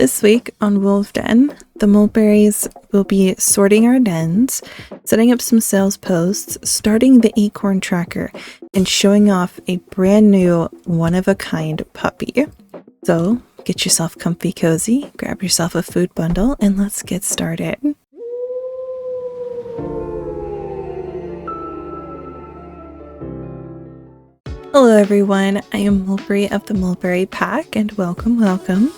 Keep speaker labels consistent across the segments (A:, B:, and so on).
A: This week on Wolvden, the Mulberries will be sorting our dens, setting up some sales posts, starting the acorn tracker, and showing off a brand new one-of-a-kind puppy. So get yourself comfy cozy, grab yourself a food bundle, and let's get started. Hello everyone, I am Mulbre of the Mulberry Pack, and welcome.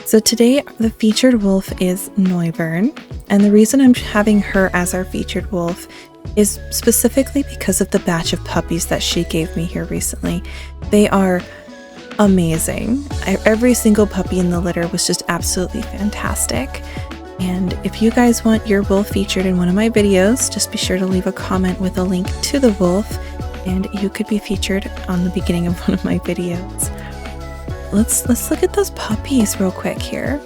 A: So today the featured wolf is Narwhal, and the reason I'm having her as our featured wolf is specifically because of the batch of puppies that she gave me here recently. They are amazing. Every single puppy in the litter was just absolutely fantastic. And if you guys want your wolf featured in one of my videos, just be sure to leave a comment with a link to the wolf, and you could be featured on the beginning of one of my videos. Let's look at those puppies real quick here.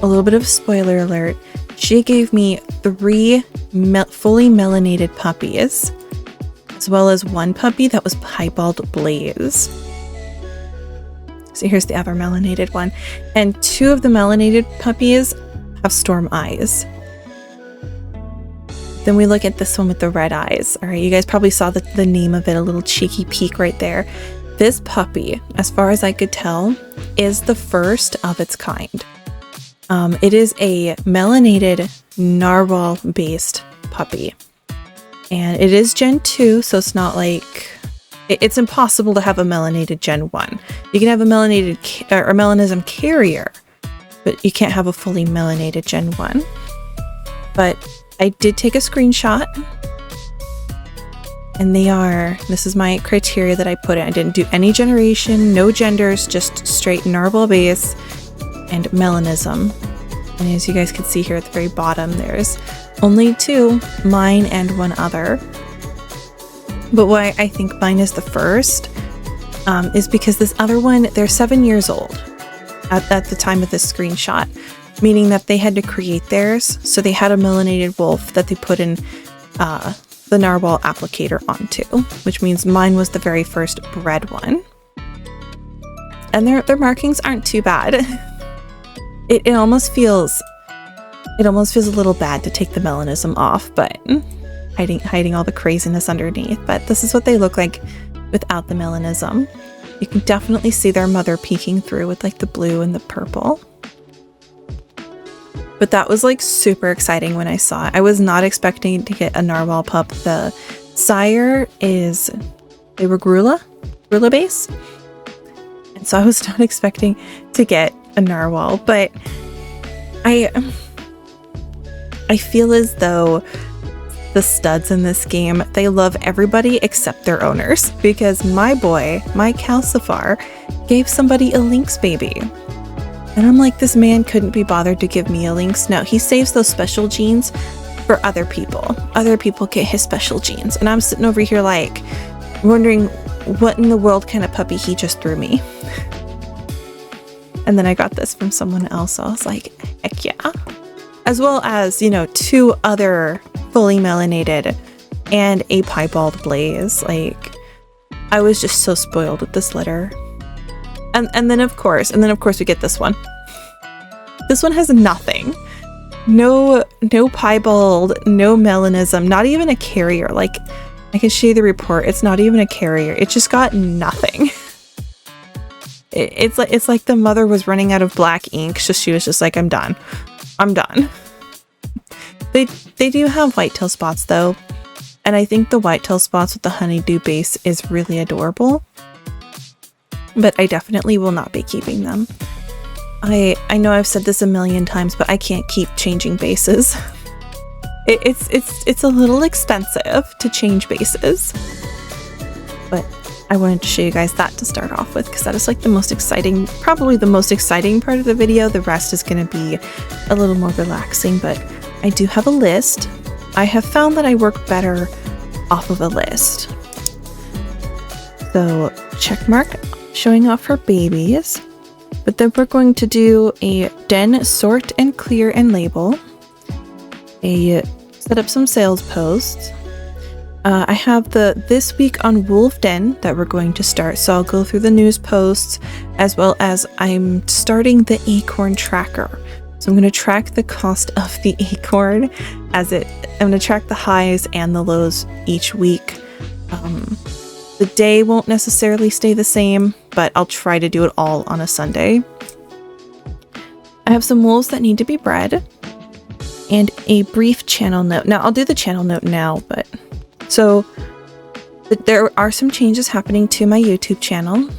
A: A little bit of spoiler alert. She gave me 3 fully melanated puppies, as well as one puppy that was piebald blaze. So here's the other melanated one. And 2 of the melanated puppies have storm eyes. Then we look at this one with the red eyes. All right, you guys probably saw the name of it, a little cheeky peek right there. This puppy, as far as I could tell, is the first of its kind. It is a melanated narwhal-based puppy. And it is Gen 2, so it's not like... It's impossible to have a melanated Gen 1. You can have a melanated or melanism carrier, but you can't have a fully melanated Gen 1. But I did take a screenshot. And this is my criteria that I put in. I didn't do any generation, no genders, just straight narwhal base and melanism. And as you guys can see here at the very bottom, there's only 2, mine and one other. But why I think mine is the first is because this other one, they're 7 years old at the time of this screenshot, meaning that they had to create theirs. So they had a melanated wolf that they put in the narwhal applicator onto, which means mine was the very first bred one. And their markings aren't too bad. It almost feels a little bad to take the melanism off, but hiding all the craziness underneath. But this is what they look like without the melanism. You can definitely see their mother peeking through with like the blue and the purple. But that was like super exciting when I saw it. I was not expecting to get a narwhal pup. The sire they were Grula base. And so I was not expecting to get a narwhal, but I feel as though the studs in this game, they love everybody except their owners, because my boy, my calcifer, gave somebody a lynx baby. And I'm like, this man couldn't be bothered to give me a lynx. No, he saves those special genes for other people. Other people get his special genes. And I'm sitting over here like wondering what in the world kind of puppy he just threw me. And then I got this from someone else. So I was like, heck yeah. As well as, 2 other fully melanated and a piebald blaze. Like, I was just so spoiled with this litter. And then of course we get this one. This one has nothing. No piebald, no melanism, not even a carrier. Like, I can show you the report. It's not even a carrier. It just got nothing. It's like the mother was running out of black ink. So she was just like, I'm done. They do have whitetail spots though. And I think the whitetail spots with the honeydew base is really adorable. But I definitely will not be keeping them. I know I've said this a million times, but I can't keep changing bases. It's a little expensive to change bases. But I wanted to show you guys that to start off with, because that is like probably the most exciting part of the video. The rest is going to be a little more relaxing, but I do have a list. I have found that I work better off of a list. So check mark showing off her babies, but then we're going to do a den sort and clear and label, set up some sales posts, I have the This Week on Wolvden that we're going to start, so I'll go through the news posts, as well as I'm starting the acorn tracker. So I'm going to track the cost of the acorn I'm going to track the highs and the lows each week. The day won't necessarily stay the same, but I'll try to do it all on a Sunday. I have some wolves that need to be bred and a brief channel note. Now I'll do the channel note now, but so there are some changes happening to my YouTube channel.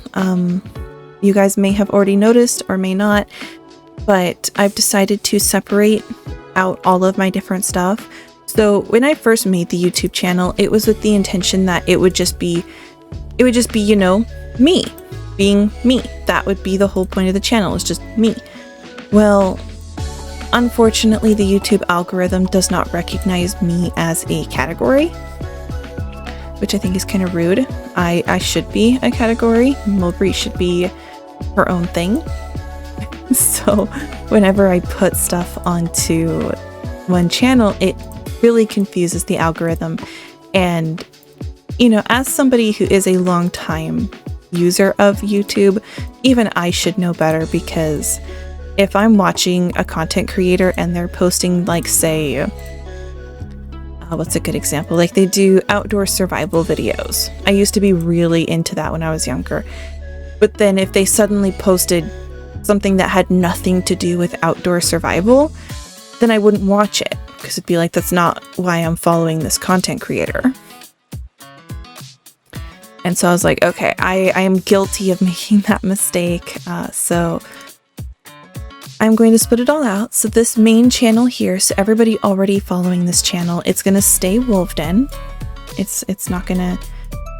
A: You guys may have already noticed or may not, but I've decided to separate out all of my different stuff. So when I first made the YouTube channel, it was with the intention that it would just be, you know, me being me. That would be the whole point of the channel, is just me. Well, unfortunately, the YouTube algorithm does not recognize me as a category, which I think is kind of rude. I should be a category. Mulbre should be her own thing. So whenever I put stuff onto one channel, it really confuses the algorithm. And, you know, as somebody who is a long time user of YouTube, even I should know better, because if I'm watching a content creator and they're posting, like, say, what's a good example? Like, they do outdoor survival videos. I used to be really into that when I was younger. But then if they suddenly posted something that had nothing to do with outdoor survival, then I wouldn't watch it, because it'd be like, that's not why I'm following this content creator. And so I was like, okay, I am guilty of making that mistake. So I'm going to split it all out. So this main channel here, so everybody already following this channel, it's going to stay Wolvden. It's not going to,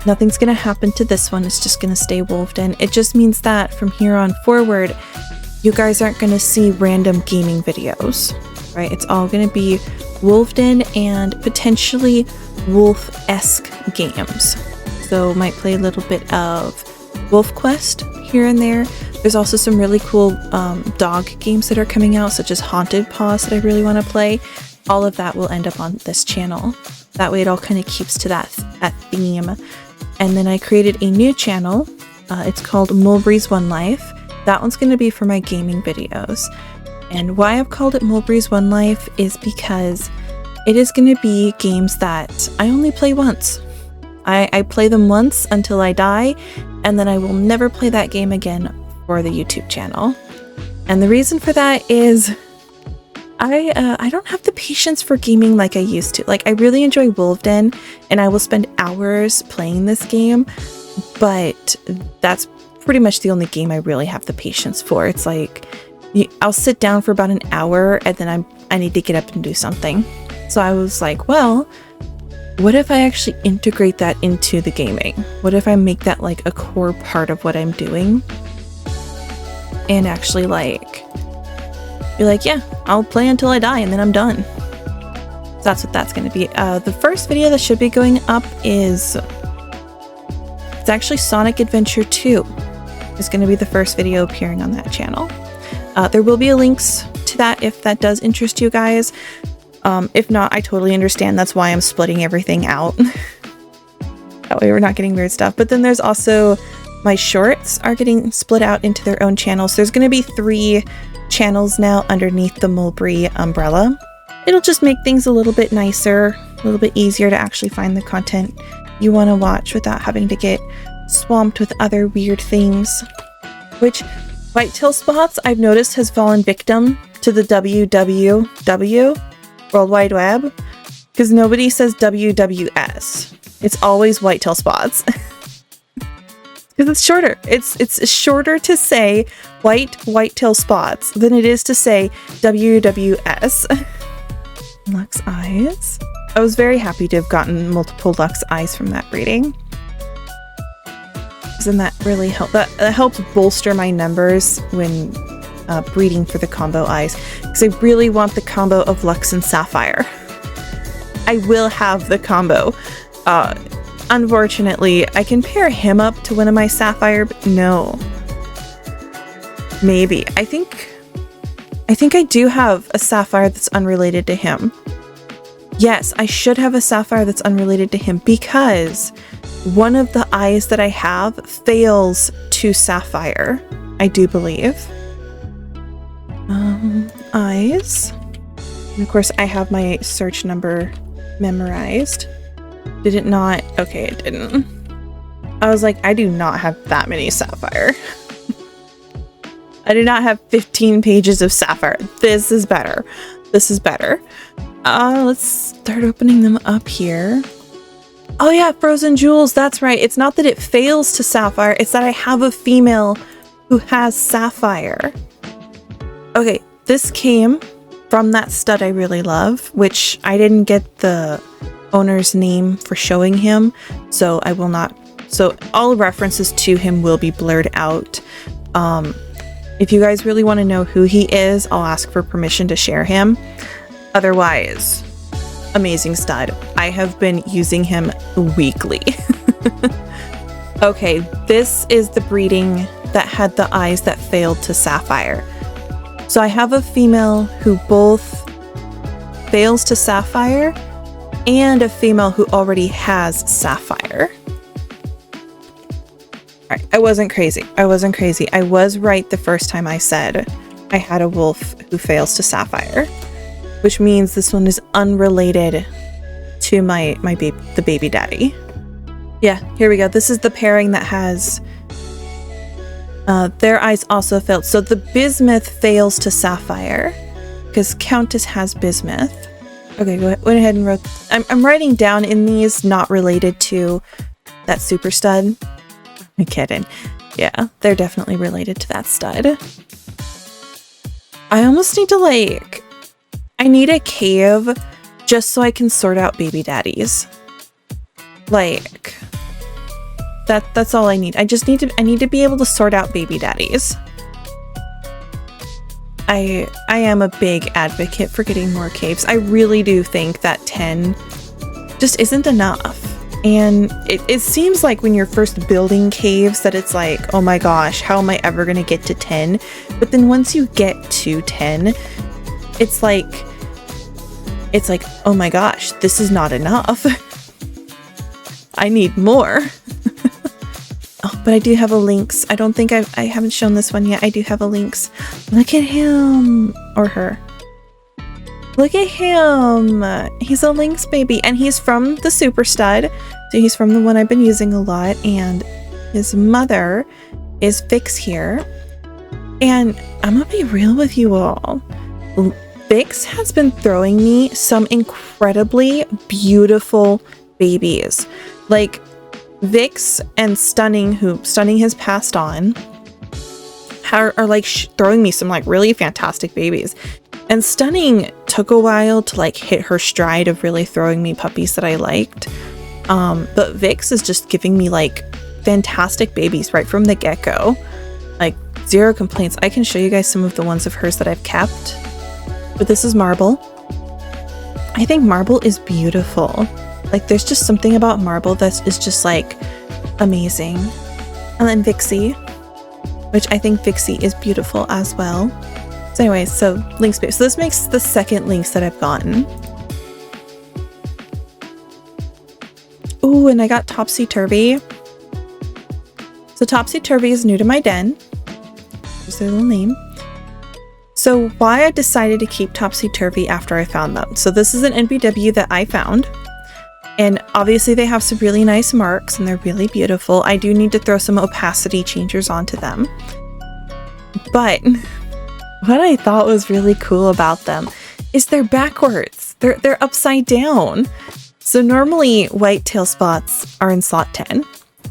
A: nothing's going to happen to this one. It's just going to stay Wolvden. It just means that from here on forward, you guys aren't going to see random gaming videos, right? It's all going to be Wolvden and potentially wolf-esque games. So might play a little bit of Wolf Quest here and there. There's also some really cool dog games that are coming out, such as Haunted Paws, that I really want to play. All of that will end up on this channel. That way it all kind of keeps to that theme. And then I created a new channel. It's called Mulbre's One Life. That one's going to be for my gaming videos. And why I've called it Mulbre's One Life is because it is going to be games that I only play once. I play them once until I die, and then I will never play that game again for the YouTube channel. And the reason for that is I don't have the patience for gaming like I used to. Like, I really enjoy Wolvden, and I will spend hours playing this game, but that's pretty much the only game I really have the patience for. It's like, I'll sit down for about an hour, and then I need to get up and do something. So I was like, well, what if I actually integrate that into the gaming? What if I make that like a core part of what I'm doing? And actually like be like, yeah, I'll play until I die and then I'm done. So that's what that's going to be. The first video that should be going up is, it's actually Sonic Adventure 2 is going to be the first video appearing on that channel. There will be links to that if that does interest you guys. If not, I totally understand. That's why I'm splitting everything out. That way we're not getting weird stuff. But then there's also my shorts are getting split out into their own channels. So there's going to be 3 channels now underneath the Mulbre umbrella. It'll just make things a little bit nicer, a little bit easier to actually find the content you want to watch without having to get swamped with other weird things. Which whitetail spots, I've noticed, has fallen victim to the WWW. World Wide Web, because nobody says WWS. It's always whitetail spots. Because it's shorter. It's shorter to say whitetail spots than it is to say WWS. Lux eyes. I was very happy to have gotten multiple Lux eyes from that breeding. Doesn't that really help? That helps bolster my numbers when breeding for the combo eyes, because I really want the combo of Lux and Sapphire. I will have the combo. Unfortunately, I can pair him up to one of my Sapphire, but no. Maybe. I think I do have a Sapphire that's unrelated to him. Yes, I should have a sapphire that's unrelated to him because one of the eyes that I have fails to sapphire, I do believe. Eyes. And of course, I have my search number memorized. Did it not? Okay, it didn't. I was like, I do not have that many sapphire. I do not have 15 pages of sapphire. This is better. This is better. Let's start opening them up here. Oh yeah, frozen jewels. That's right. It's not that it fails to sapphire. It's that I have a female who has sapphire. Okay, this came from that stud I really love, which I didn't get the owner's name for showing him, so I will not. So all references to him will be blurred out. If you guys really want to know who he is, I'll ask for permission to share him. Otherwise, amazing stud. I have been using him weekly. Okay, this is the breeding that had the eyes that failed to sapphire. So I have a female who both fails to sapphire and a female who already has sapphire. All right, I wasn't crazy. I was right the first time I said I had a wolf who fails to sapphire, which means this one is unrelated to the baby daddy. Yeah, here we go. This is the pairing that has their eyes also failed. So the bismuth fails to sapphire because Countess has bismuth. Okay, went ahead and wrote. I'm writing down in these not related to that super stud. I'm kidding. Yeah, they're definitely related to that stud. I almost need to I need a cave just so I can sort out baby daddies. That's all I need. I need to be able to sort out baby daddies. I am a big advocate for getting more caves. I really do think that 10 just isn't enough. And it seems like when you're first building caves that it's like, oh my gosh, how am I ever going to get to 10? But then once you get to 10, it's like, oh my gosh, this is not enough. I need more. Oh, but I do have a lynx. I don't think I haven't shown this one yet. I do have a lynx. Look at him or her. Look at him. He's a lynx baby and he's from the super stud. So he's from the one I've been using a lot, and his mother is Vix here. And I'm gonna be real with you all. Vix has been throwing me some incredibly beautiful babies. Like Vix and Stunning, who Stunning has passed on, are throwing me some really fantastic babies. And Stunning took a while to hit her stride of really throwing me puppies that I liked. But Vix is just giving me fantastic babies right from the get-go. Zero complaints. I can show you guys some of the ones of hers that I've kept. But this is Marble. I think Marble is beautiful. There's just something about Marble that is just amazing. And then Vixie, which I think Vixie is beautiful as well. So anyways, so Lynx baby. So this makes the second Lynx that I've gotten. Ooh, and I got Topsy Turvy. So Topsy Turvy is new to my den. There's their little name. So why I decided to keep Topsy Turvy after I found them. So this is an NBW that I found. And obviously they have some really nice marks and they're really beautiful. I do need to throw some opacity changers onto them. But what I thought was really cool about them is they're backwards. They're upside down. So normally white tail spots are in slot 10.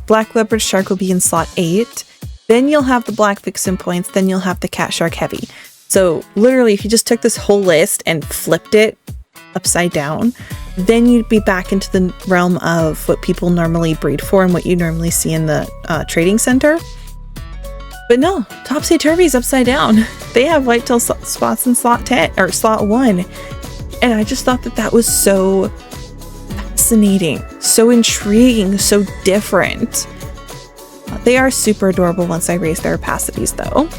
A: Black leopard shark will be in slot 8. Then you'll have the black vixen points. Then you'll have the cat shark heavy. So literally if you just took this whole list and flipped it upside down, then you'd be back into the realm of what people normally breed for and what you normally see in the trading center. But no, Topsy Turvy's upside down. They have whitetail spots in slot 10 or slot 1. And I just thought that was so fascinating, so intriguing, so different. They are super adorable once I raise their opacities though.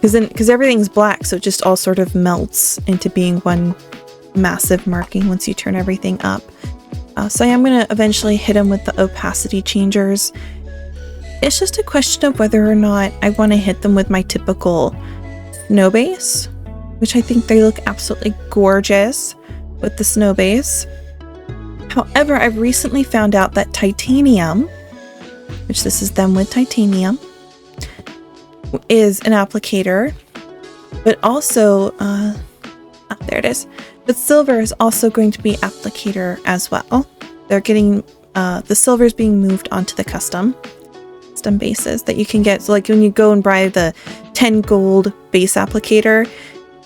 A: because everything's black, so it just all sort of melts into being one massive marking once you turn everything up. So I am going to eventually hit them with the opacity changers. It's just a question of whether or not I want to hit them with my typical snow base, which I think they look absolutely gorgeous with the snow base. However, I've recently found out that titanium, which this is them with titanium, is an applicator, but also, there it is. But silver is also going to be applicator as well. They're getting, the silver is being moved onto the custom bases that you can get. So like when you go and buy the 10 gold base applicator,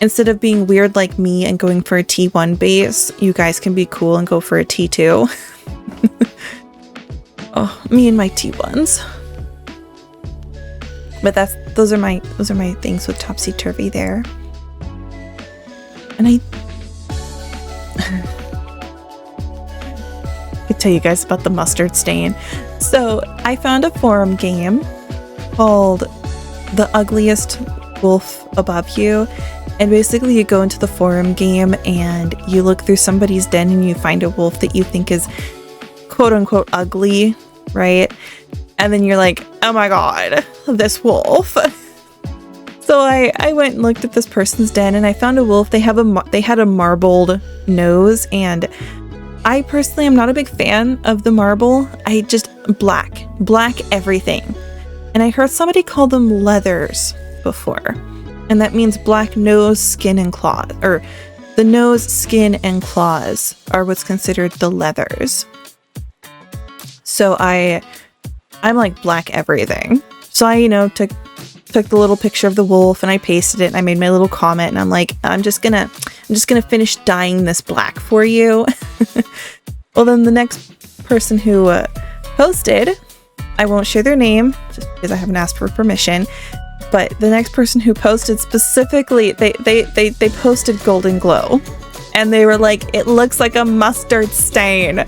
A: instead of being weird like me and going for a T1 base, you guys can be cool and go for a T2. Oh, me and my T1s. But those are my things with topsy-turvy there. And I could tell you guys about the mustard stain. So I found a forum game called The Ugliest Wolf Above You. And basically you go into the forum game and you look through somebody's den and you find a wolf that you think is quote unquote ugly, right? And then you're like, oh my god, this wolf. So I went and looked at this person's den and I found a wolf. They had a marbled nose, and I personally am not a big fan of the marble. I just black everything. And I heard somebody call them leathers before. And that means black nose, skin, and claws. Or the nose, skin, and claws are what's considered the leathers. So I'm like black everything. So I, took the little picture of the wolf and I pasted it and I made my little comment and I'm like, I'm just gonna finish dyeing this black for you. Well, then the next person who posted, I won't share their name just because I haven't asked for permission, but the next person who posted specifically, they posted Golden Glow and they were like, it looks like a mustard stain.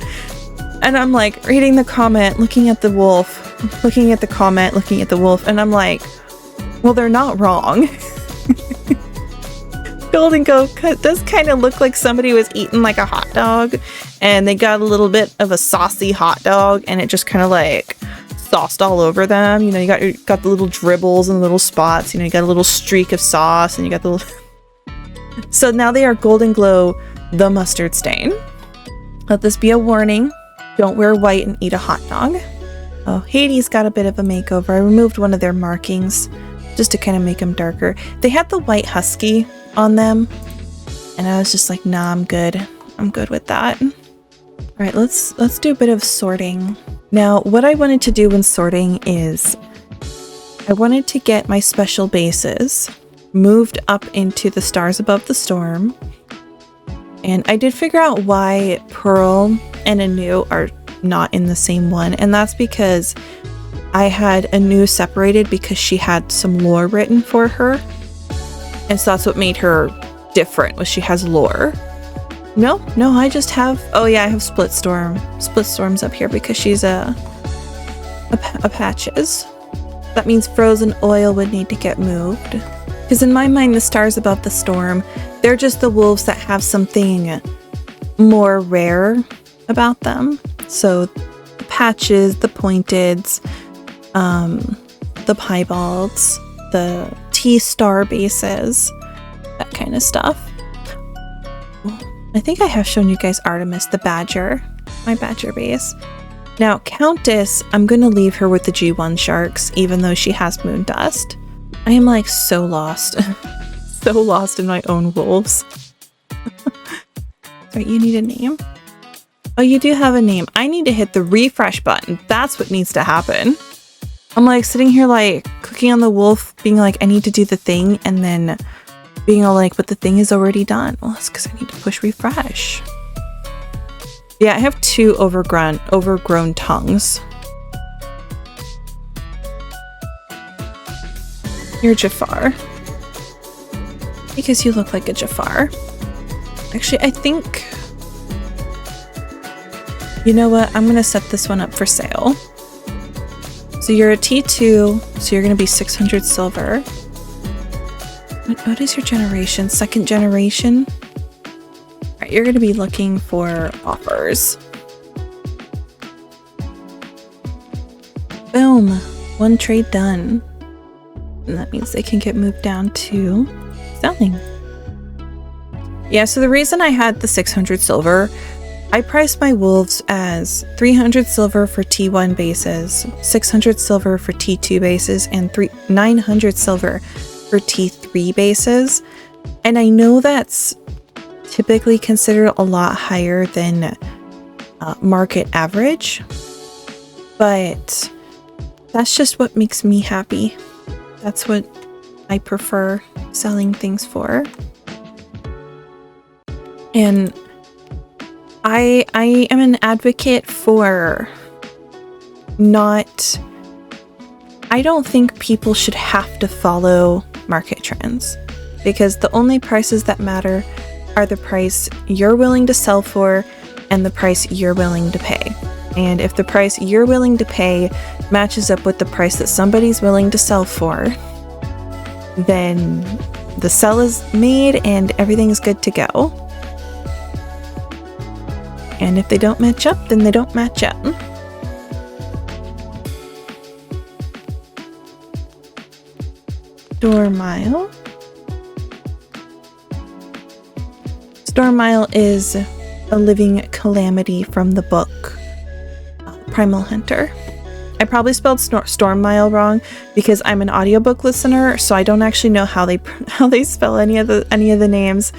A: And I'm like reading the comment, looking at the wolf, looking at the comment, looking at the wolf, and I'm like, well, they're not wrong. Golden Glow does kind of look like somebody was eating like a hot dog and they got a little bit of a saucy hot dog and it just kind of like sauced all over them. You got the little dribbles and little spots, you got a little streak of sauce and you got the little... So now they are Golden Glow the mustard stain. Let this be a warning. Don't wear white and eat a hot dog. Oh, Hades got a bit of a makeover. I removed one of their markings just to kind of make them darker. They had the white husky on them, and I was just like, nah, I'm good. I'm good with that. All right, let's do a bit of sorting. Now, what I wanted to do when sorting is I wanted to get my special bases moved up into the Stars Above the Storm. And I did figure out why Pearl and Anu are not in the same one, and that's because I had Anu separated because she had some lore written for her, and so that's what made her different, was she has lore. No, I just have, oh yeah, I have Split Storm's up here because she's a Patches. That means Frozen Oil would need to get moved, because in my mind the Stars Above the Storm, they're just the wolves that have something more rare about them. So the Patches, the Pointeds, the Piebalds, the T-Star bases, that kind of stuff. I think I have shown you guys Artemis, the Badger, my Badger base. Now Countess, I'm going to leave her with the G1 sharks, even though she has moon dust. I am like so lost. So lost in my own wolves. Right, you need a name? Oh, you do have a name. I need to hit the refresh button. That's what needs to happen. I'm like sitting here like clicking on the wolf, being like, I need to do the thing, and then being all like, but the thing is already done. Well, that's because I need to push refresh. Yeah, I have 2 overgrown tongues. You're Jafar. Because you look like a Jafar. Actually, I think... You know what? I'm going to set this one up for sale. So you're a T2, so you're going to be 600 silver. What is your generation? Second generation? All right, you're going to be looking for offers. Boom. 1 trade done. And that means they can get moved down to selling. Yeah, so the reason I had the 600 silver, I priced my wolves as 300 silver for T1 bases, 600 silver for T2 bases, and 900 silver for T3 bases. And I know that's typically considered a lot higher than market average, but that's just what makes me happy. That's what I prefer selling things for. And I am an advocate for not... I don't think people should have to follow market trends, because the only prices that matter are the price you're willing to sell for and the price you're willing to pay. And if the price you're willing to pay matches up with the price that somebody's willing to sell for, then the sell is made and everything's good to go. And if they don't match up, then they don't match up. Stormile. Stormile is a living calamity from the book Primal Hunter. I probably spelled Stormile wrong because I'm an audiobook listener, so I don't actually know how they spell any of the names.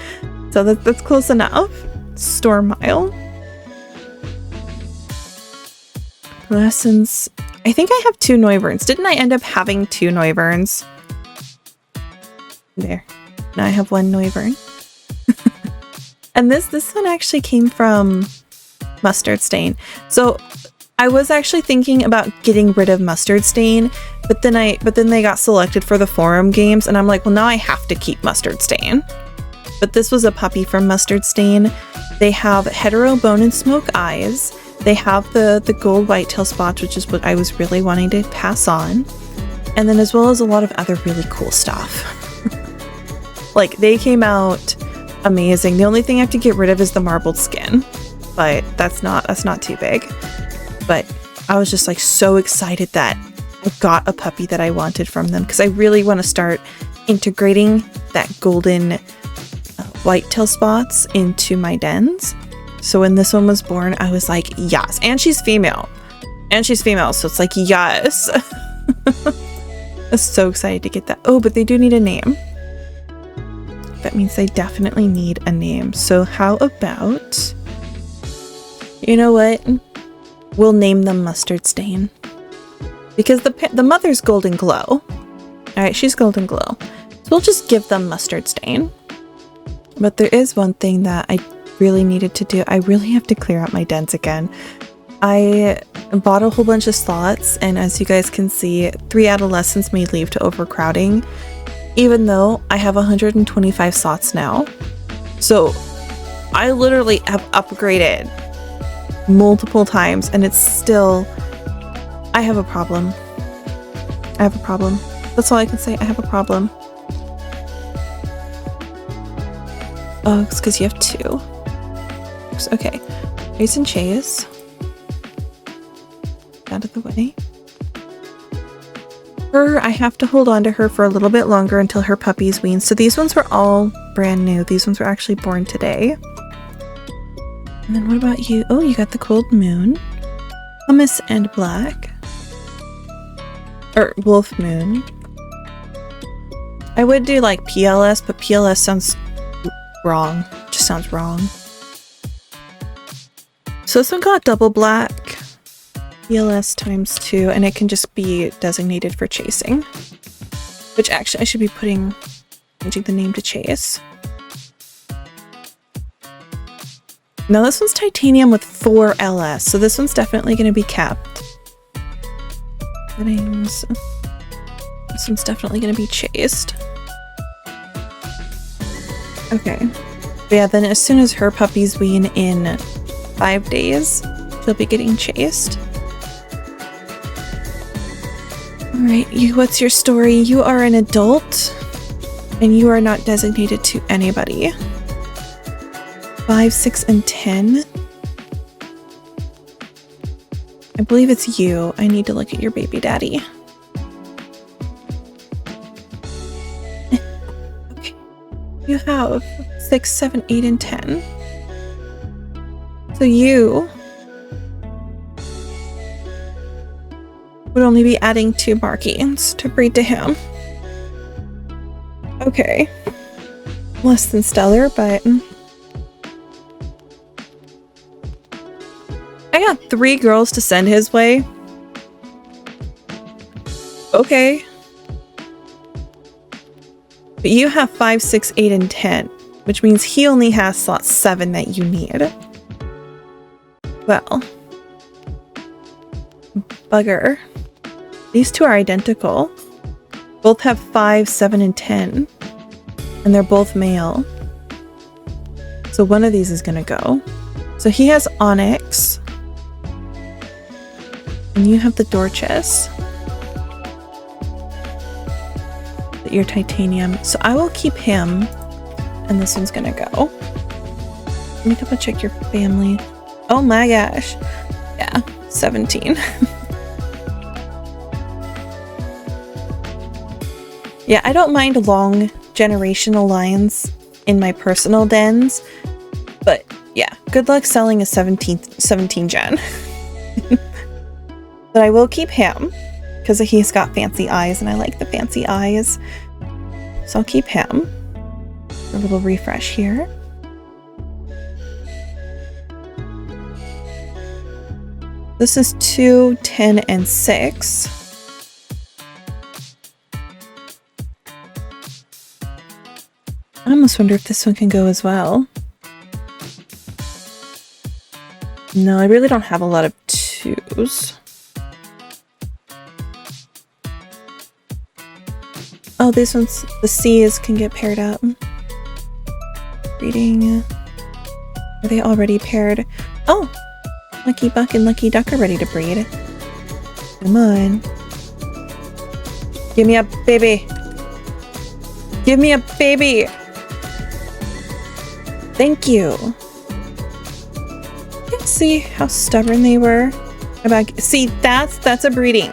A: So that's close enough. Stormile. Lessons. I think I have 2 Noyverns. Didn't I end up having 2 Noyverns? There. Now I have 1 Noivern. And this one actually came from Mustard Stain. So I was actually thinking about getting rid of Mustard Stain, but then they got selected for the forum games, and I'm like, well, now I have to keep Mustard Stain. But this was a puppy from Mustard Stain. They have hetero bone and smoke eyes. They have the gold whitetail spots, which is what I was really wanting to pass on. And then as well as a lot of other really cool stuff. Like, they came out amazing. The only thing I have to get rid of is the marbled skin, but that's not too big. But I was just like so excited that I got a puppy that I wanted from them, because I really want to start integrating that golden whitetail spots into my dens. So when this one was born, I was like, yes. And she's female. So it's like, yes. I was so excited to get that. Oh, but they do need a name. That means they definitely need a name. So how about, you know what? We'll name them Mustard Stain, because the mother's Golden Glow. All right, she's Golden Glow. So we'll just give them Mustard Stain. But there is one thing that I really needed to do. I really have to clear out my dens again. I bought a whole bunch of slots, and as you guys can see, 3 adolescents may leave to overcrowding, even though I have 125 slots now. So I literally have upgraded multiple times, and it's still, I have a problem. That's all I can say. I have a problem. Oh, it's because you have 2. Oops, okay. Chase and Chase. Out of the way. Her, I have to hold on to her for a little bit longer until her puppies wean. So these ones were all brand new. These ones were actually born today. And then what about you? Oh, you got the Cold Moon. Hummus and Black. Or Wolf Moon. I would do like PLS, but PLS sounds wrong. Just sounds wrong. So this one got double black. PLS times 2, and it can just be designated for chasing. Which actually I should be changing the name to Chase. Now this one's titanium with 4 LS, so this one's definitely going to be kept. Settings. This one's definitely going to be chased. Okay. But yeah, then as soon as her puppies wean in 5 days, they'll be getting chased. Alright, what's your story? You are an adult. And you are not designated to anybody. 5, 6, and 10. I believe it's you. I need to look at your baby daddy. Okay. You have 6, 7, 8, and 10. So you would only be adding 2 markings to breed to him. Okay. Less than stellar, but I got 3 girls to send his way. Okay. But you have 5, 6, 8, and 10, which means he only has slot 7 that you need. Well. Bugger. These 2 are identical. Both have 5, 7, and 10. And they're both male. So one of these is gonna go. So he has onyx. And you have the Dorchis. Your titanium. So I will keep him. And this one's gonna go. Let me double check your family. Oh my gosh. Yeah, 17. Yeah, I don't mind long generational lines in my personal dens, but yeah, good luck selling a 17 gen. But I will keep him because he's got fancy eyes and I like the fancy eyes. So I'll keep him. A little refresh here. This is 2, 10, and 6. I almost wonder if this one can go as well. No, I really don't have a lot of 2s. Oh, these ones, the C's can get paired up. Breeding. Are they already paired? Oh! Lucky Buck and Lucky Duck are ready to breed. Come on. Give me a baby. Give me a baby. Thank you. You can see how stubborn they were about. See, that's a breeding.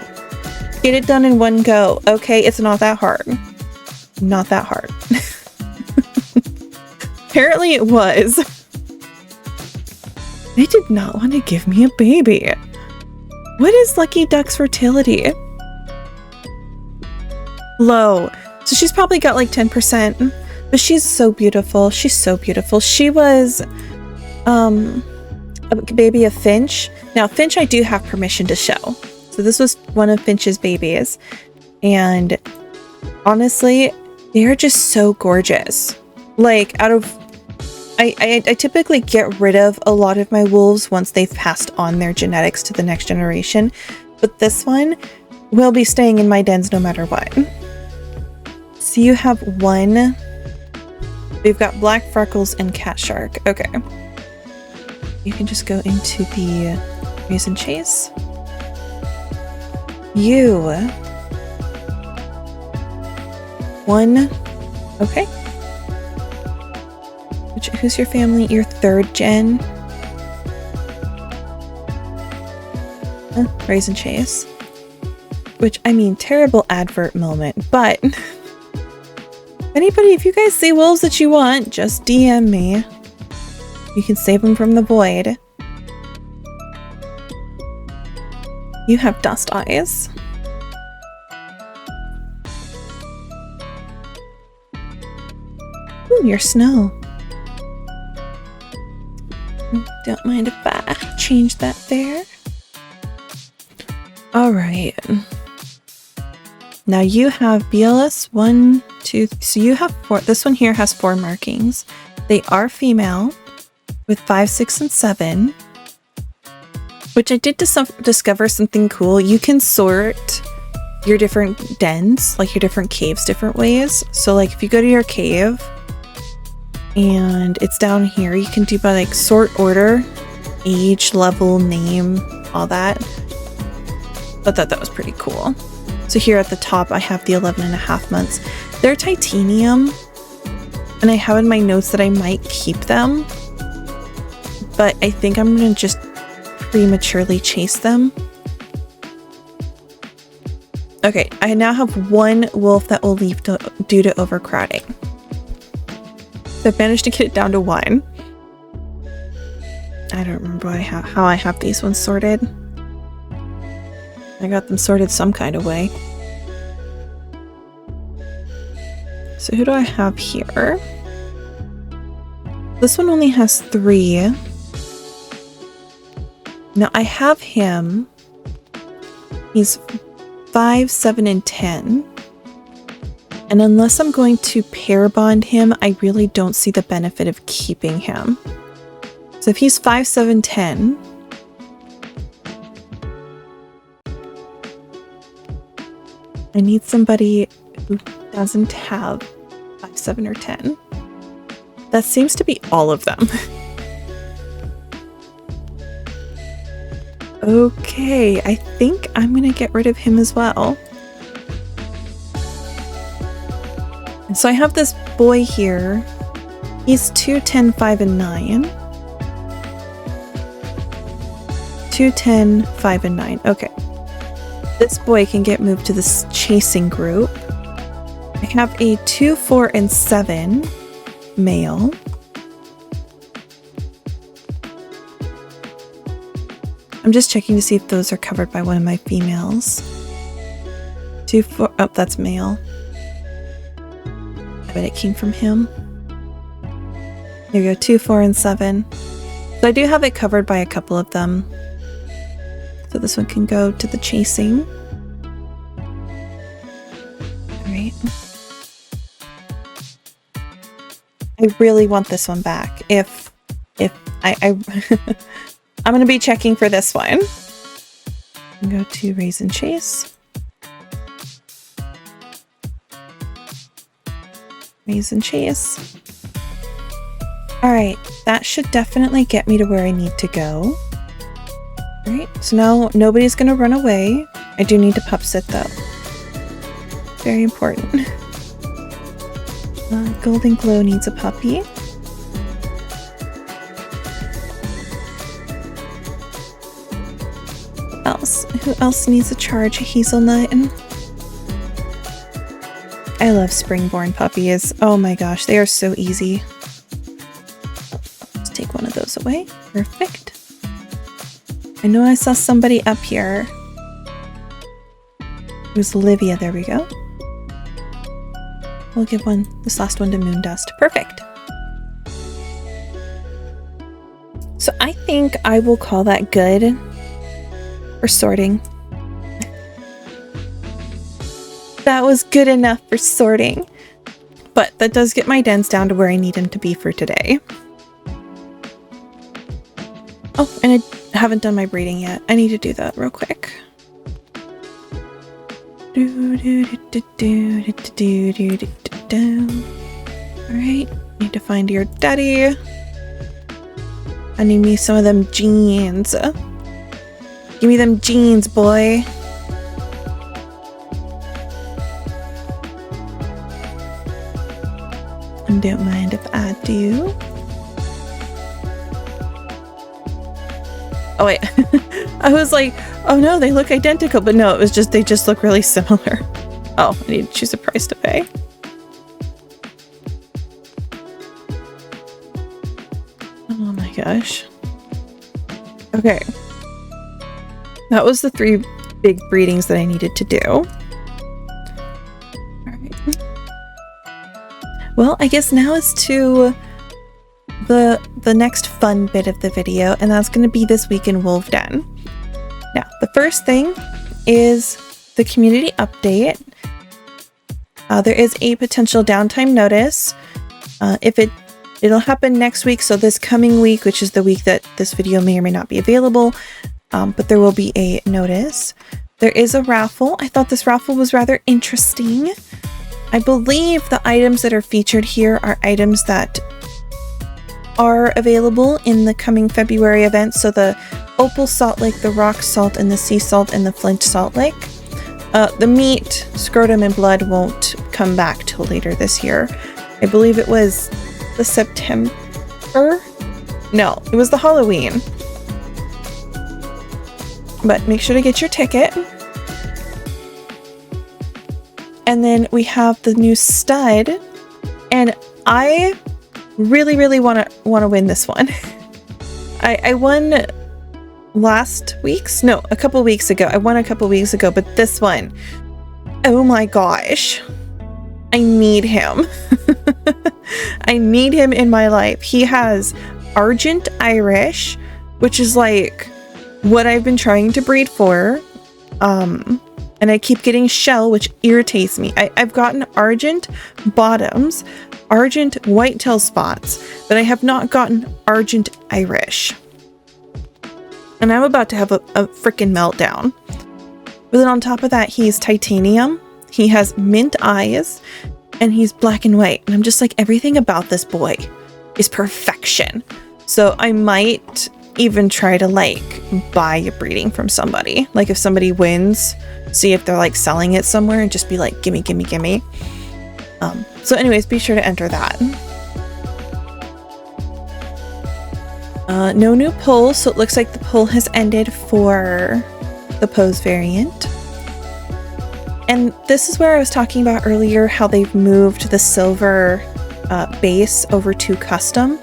A: Get it done in one go. Okay, it's not that hard. Not that hard. Apparently it was. They did not want to give me a baby. What is Lucky Duck's fertility? Low. So she's probably got like 10%. But she's so beautiful. She's so beautiful. She was a baby of Finch. Now, Finch I do have permission to show. So this was one of Finch's babies. And honestly, they are just so gorgeous. Like, out of... I typically get rid of a lot of my wolves once they've passed on their genetics to the next generation. But this one will be staying in my dens no matter what. So you have 1... We've got Black Freckles and Cat Shark. Okay. You can just go into the Raise and Chase. You. 1. Okay. Who's your family? Your 3rd gen? Raise and Chase. Which, I mean, terrible advert moment, but... Anybody, if you guys see wolves that you want, just DM me. You can save them from the void. You have dust eyes. Ooh, your snow. Don't mind if I change that there. Alright. Now you have BLS 1, 2, so you have 4. This one here has 4 markings. They are female with 5, 6, and 7. Which I did discover something cool. You can sort your different dens, like your different caves, different ways. So like if you go to your cave and it's down here, you can do by like sort order, age, level, name, all that. I thought that was pretty cool. So here at the top, I have the 11.5 months. They're titanium, and I have in my notes that I might keep them, but I think I'm gonna just prematurely chase them. Okay, I now have one wolf that will leave due to overcrowding. So I've managed to get it down to 1. I don't remember how I have these ones sorted. I got them sorted some kind of way. So who do I have here? This one only has 3. Now I have him. He's 5, 7, and 10. And unless I'm going to pair bond him, I really don't see the benefit of keeping him. So if he's 5, 7, 10, I need somebody who doesn't have 5, 7, or 10. That seems to be all of them. Okay, I think I'm gonna get rid of him as well. And so I have this boy here. He's 2, 10, 5, and 9. 2, 10, 5, and 9. Okay. This boy can get moved to this chasing group. I have a 2, 4, and 7 male. I'm just checking to see if those are covered by one of my females. 2, 4, oh, that's male. I bet it came from him. Here we go, 2, 4, and 7. So I do have it covered by a couple of them. So this one can go to the chasing. Alright. I really want this one back. If I I'm gonna be checking for this one. Go to raise and chase. Raise and chase. Alright, that should definitely get me to where I need to go. Alright, so now nobody's gonna run away. I do need to pup sit though. Very important. Golden Glow needs a puppy. Who else needs a charge? Hazelnut. I love springborn puppies. Oh my gosh, they are so easy. Let's take one of those away. Perfect. I know I saw somebody up here. It was Olivia. There we go. We'll give this last one to Moondust. Perfect. So I think I will call that good for sorting. That was good enough for sorting. But that does get my dens down to where I need them to be for today. Oh, and I haven't done my breeding yet. I need to do that real quick. Alright, need to find your daddy. I need me some of them jeans. Give me them jeans, boy. And don't mind if I do. Oh wait, I was like, oh no, they look identical, but no, it was just, they just look really similar. Oh, I need to choose a price to pay. Oh my gosh. Okay. That was the 3 big breedings that I needed to do. Alright. Well, I guess now is to the next fun bit of the video, and that's going to be this week in Wolvden. Now, the first thing is the community update. There is a potential downtime notice. It'll happen next week, so this coming week, which is the week that this video may or may not be available, but there will be a notice. There is a raffle. I thought this raffle was rather interesting. I believe the items that are featured here are items that are available in the coming February event. So the Opal Salt Lake, the Rock Salt, and the Sea Salt, and the Flint Salt Lake. The meat, scrotum, and blood won't come back till later this year. I believe it was the September? No, it was the Halloween. But make sure to get your ticket. And then we have the new stud. And I really, really want to win this one. I won a couple weeks ago. I won a couple weeks ago, but this one, oh my gosh. I need him. I need him in my life. He has Argent Irish, which is like what I've been trying to breed for. And I keep getting shell, which irritates me. I've gotten Argent Bottoms, Argent Whitetail Spots, but I have not gotten Argent Irish. And I'm about to have a freaking meltdown. But then on top of that, he's titanium. He has mint eyes, and he's black and white. And I'm just like, everything about this boy is perfection. So I might even try to like buy a breeding from somebody. Like if somebody wins, see if they're like selling it somewhere and just be like, gimme, gimme, gimme. So anyways, be sure to enter that. No new poll, so it looks like the poll has ended for the pose variant. And this is where I was talking about earlier, how they've moved the silver base over to custom.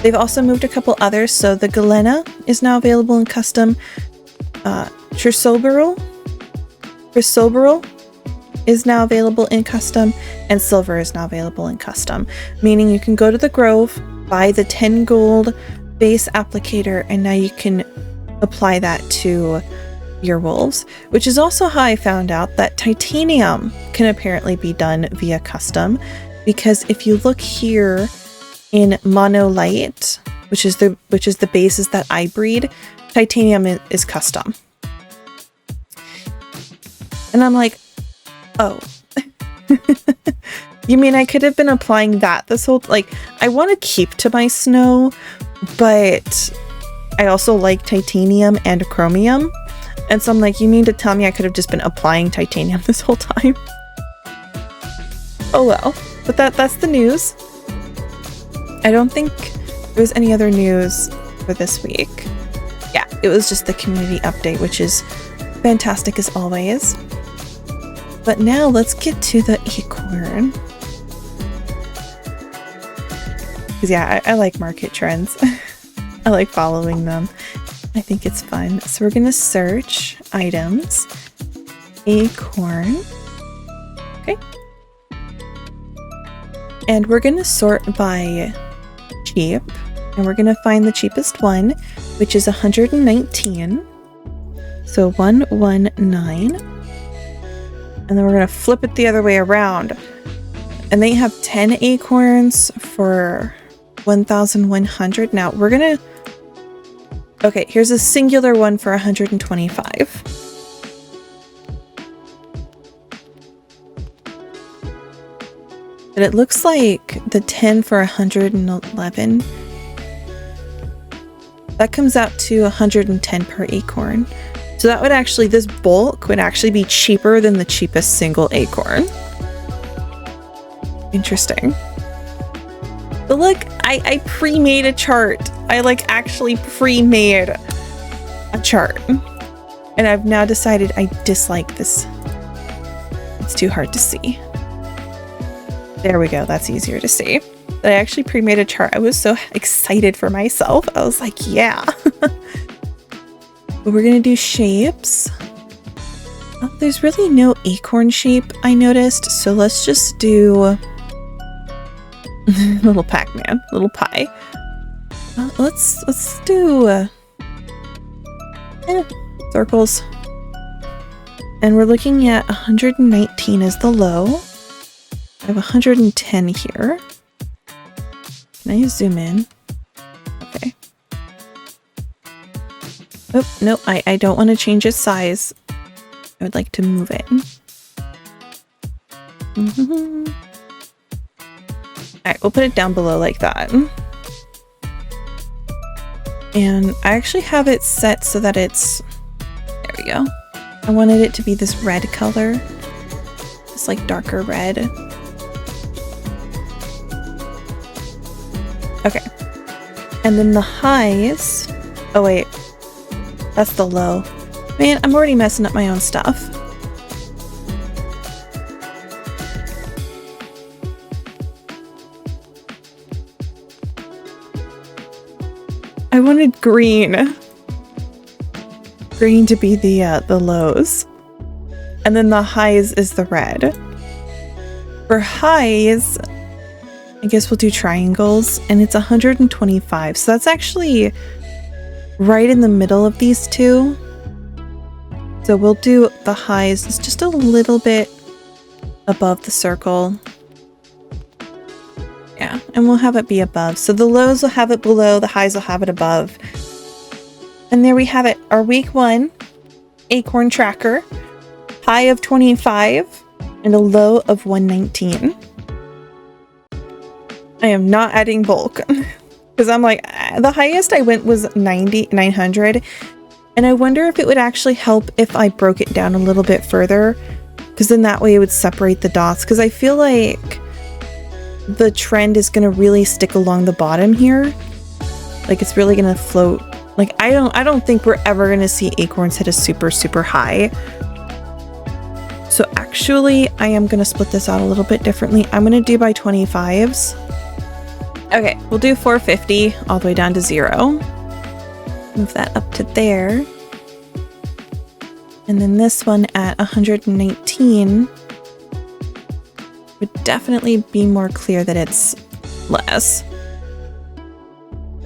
A: They've also moved a couple others, so the Galena is now available in custom. Chrysoberyl is now available in custom, and silver is now available in custom, meaning you can go to the Grove, buy the 10 gold base applicator, and now you can apply that to your wolves, which is also how I found out that titanium can apparently be done via custom, because if you look here in monolight, which is the bases that I breed, titanium is custom. And I'm like, oh. You mean I could have been applying that this whole, like, I want to keep to my snow, but I also like titanium and chromium. And so I'm like, you mean to tell me I could have just been applying titanium this whole time? Oh well, but that's the news. I don't think there was any other news for this week. Yeah, it was just the community update, which is fantastic as always. But now let's get to the acorn. Because yeah, I like market trends. I like following them. I think it's fun. So we're gonna search items, acorn. Okay. And we're gonna sort by cheap. And we're gonna find the cheapest one, which is 119. So 119. And then we're gonna flip it the other way around. And they have 10 acorns for 1,100. Now we're gonna, okay, here's a singular one for 125. But it looks like the 10 for 111, that comes out to 110 per acorn. So that would actually, this bulk would actually be cheaper than the cheapest single acorn. Interesting. But look, I pre-made a chart. I like actually pre-made a chart. And I've now decided I dislike this. It's too hard to see. There we go, that's easier to see. But I actually pre-made a chart. I was so excited for myself. I was like, yeah. But we're gonna do shapes. Oh, there's really no acorn shape I noticed, so let's just do little Pac-Man, little pie. Let's do circles. And we're looking at 119 as the low. I have 110 here. Can I zoom in? Okay. Oh, no, I don't want to change its size. I would like to move it. Alright, we'll put it down below like that. And I actually have it set so that it's, there we go. I wanted it to be this red color. This like darker red. Okay. And then the highs. Oh wait. That's the low. Man, I'm already messing up my own stuff. I wanted green. Green to be the lows. And then the highs is the red. For highs, I guess we'll do triangles, and it's 125. So that's actually right in the middle of these two. So we'll do the highs just a little bit above the circle. Yeah, and we'll have it be above. So the lows will have it below, the highs will have it above. And there we have it, our week 1 acorn tracker. High of 25 and a low of 119. I am not adding bulk because I'm like, the highest I went was 900. And I wonder if it would actually help if I broke it down a little bit further, because then that way it would separate the dots. Because I feel like the trend is going to really stick along the bottom here. Like it's really going to float. Like I don't think we're ever going to see acorns hit a super high. So actually I am going to split this out a little bit differently. I'm going to do by 25s. Okay, we'll do 450 all the way down to 0. Move that up to there. And then this one at 119 would definitely be more clear that it's less.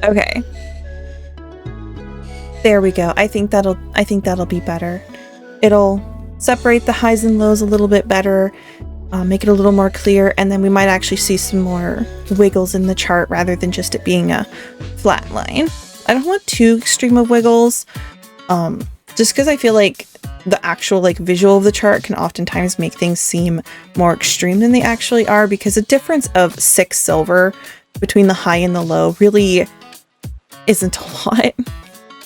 A: Okay. There we go. I think that'll be better. It'll separate the highs and lows a little bit better, make it a little more clear, and then we might actually see some more wiggles in the chart rather than just it being a flat line. I don't want too extreme of wiggles, just because I feel like the actual like visual of the chart can oftentimes make things seem more extreme than they actually are, because a difference of 6 silver between the high and the low really isn't a lot.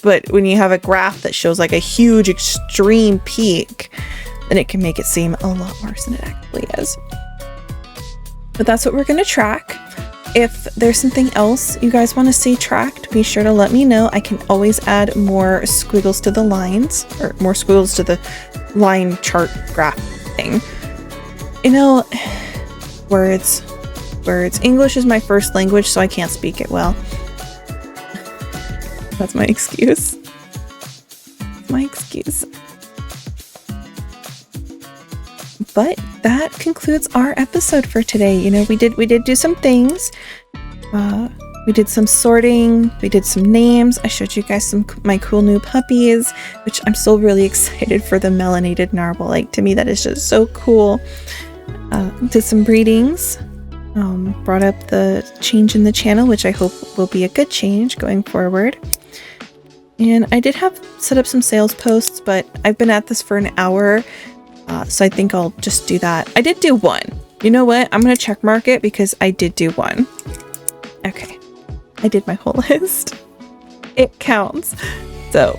A: But when you have a graph that shows like a huge extreme peak, then it can make it seem a lot worse than it actually is. But that's what we're going to track. If there's something else you guys want to see tracked, be sure to let me know. I can always add more squiggles to the lines, or more squiggles to the line chart graph thing. You know, words. English is my first language, so I can't speak it well. That's my excuse. But that concludes our episode for today. You know, we did do some things. We did some sorting. We did some names. I showed you guys my cool new puppies, which I'm still really excited for the melanated narwhal. Like, to me, that is just so cool. Did some breedings. Brought up the change in the channel, which I hope will be a good change going forward. And I did have set up some sales posts, but I've been at this for an hour, so I think I'll just do that. I did do one. You know what? I'm going to check mark it because I did do one. Okay. I did my whole list. It counts. So,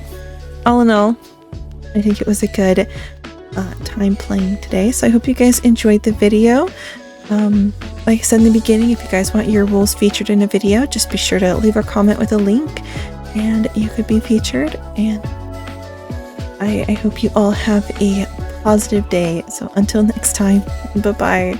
A: all in all, I think it was a good time playing today. So I hope you guys enjoyed the video. Like I said in the beginning, if you guys want your wolves featured in a video, just be sure to leave a comment with a link and you could be featured. And I hope you all have a positive day. So until next time, bye-bye.